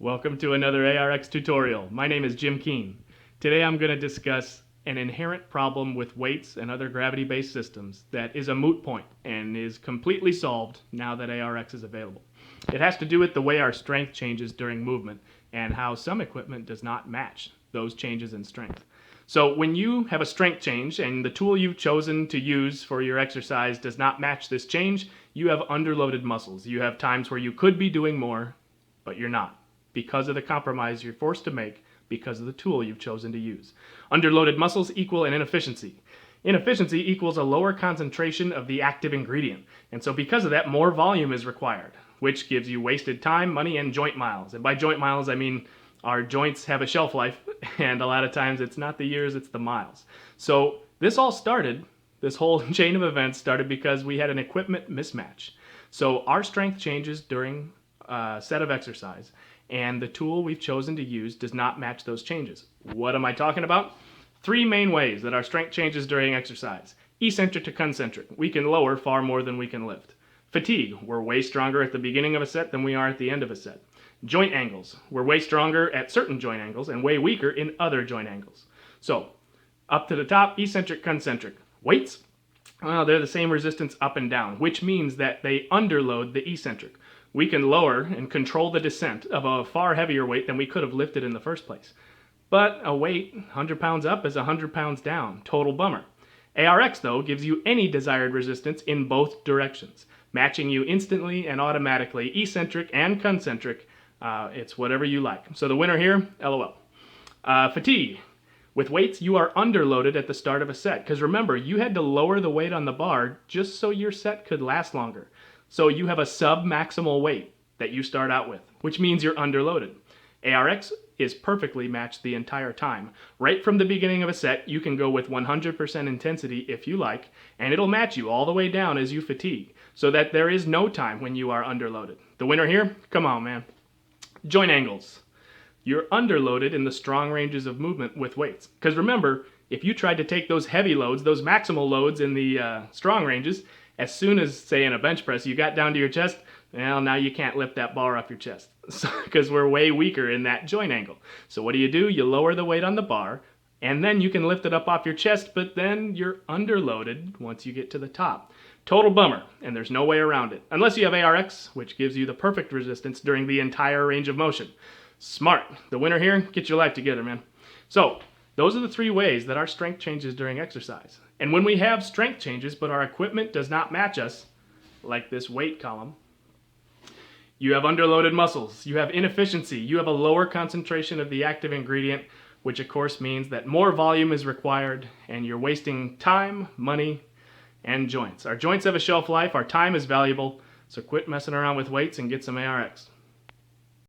Welcome to another ARX tutorial. My name is Jim Keene. Today I'm going to discuss an inherent problem with weights and other gravity-based systems that is a moot point and is completely solved now that ARX is available. It has to do with the way our strength changes during movement and how some equipment does not match those changes in strength. So when you have a strength change and the tool you've chosen to use for your exercise does not match this change, you have underloaded muscles. You have times where you could be doing more, but you're not, because of the compromise you're forced to make because of the tool you've chosen to use. Underloaded muscles equal an inefficiency. Inefficiency equals a lower concentration of the active ingredient, and so because of that, more volume is required, which gives you wasted time, money, and joint miles. And by joint miles, I mean our joints have a shelf life, and a lot of times it's not the years, it's the miles. So this whole chain of events started because we had an equipment mismatch. So our strength changes during a set of exercise, and the tool we've chosen to use does not match those changes. What am I talking about? Three main ways that our strength changes during exercise. Eccentric to concentric. We can lower far more than we can lift. Fatigue. We're way stronger at the beginning of a set than we are at the end of a set. Joint angles. We're way stronger at certain joint angles and way weaker in other joint angles. So, up to the top, eccentric, concentric. Weights? Well, they're the same resistance up and down, which means that they underload the eccentric. We can lower and control the descent of a far heavier weight than we could have lifted in the first place. But a weight 100 pounds up is 100 pounds down. Total bummer. ARX, though, gives you any desired resistance in both directions, matching you instantly and automatically, eccentric and concentric. It's whatever you like. So the winner here, LOL. Fatigue. With weights, you are underloaded at the start of a set, because remember, you had to lower the weight on the bar just so your set could last longer. So you have a sub-maximal weight that you start out with, which means you're underloaded. ARX is perfectly matched the entire time. Right from the beginning of a set, you can go with 100% intensity if you like, and it'll match you all the way down as you fatigue, so that there is no time when you are underloaded. The winner here? Come on, man. Joint angles. You're underloaded in the strong ranges of movement with weights. Because remember, if you tried to take those heavy loads, those maximal loads in the strong ranges, as soon as, say, in a bench press, you got down to your chest, well, now you can't lift that bar off your chest because we're way weaker in that joint angle. So what do? You lower the weight on the bar, and then you can lift it up off your chest, but then you're underloaded once you get to the top. Total bummer, and there's no way around it, unless you have ARX, which gives you the perfect resistance during the entire range of motion. Smart. The winner here, get your life together, man. So, those are the three ways that our strength changes during exercise. And when we have strength changes, but our equipment does not match us, like this weight column, you have underloaded muscles, you have inefficiency, you have a lower concentration of the active ingredient, which of course means that more volume is required, and you're wasting time, money, and joints. Our joints have a shelf life, our time is valuable, so quit messing around with weights and get some ARX.